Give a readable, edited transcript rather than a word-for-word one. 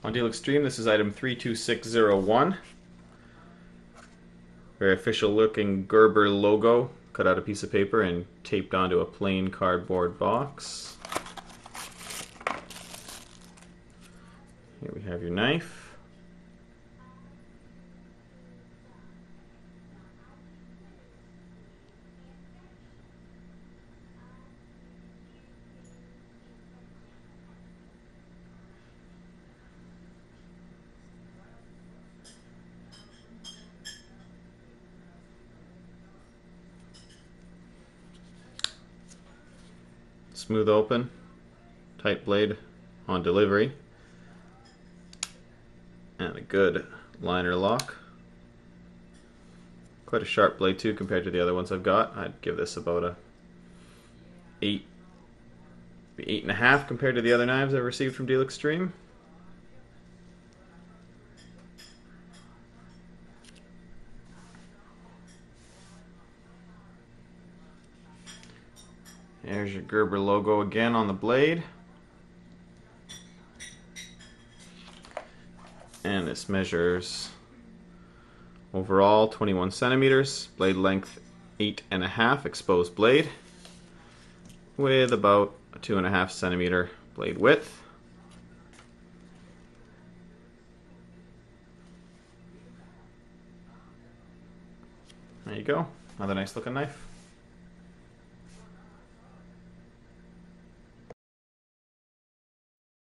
On Deal Extreme, this is item 32601. Very official looking Gerber logo, cut out a piece of paper and taped onto a plain cardboard box. Here we have your knife. Smooth open, tight blade on delivery, and a good liner lock. Quite a sharp blade too compared to the other ones I've got. I'd give this about a 8.5 compared to the other knives I've received from Deal Extreme. There's your Gerber logo again on the blade. And this measures overall 21 centimeters, blade length 8.5 exposed blade, with about a 2.5 centimeter blade width. There you go, another nice looking knife.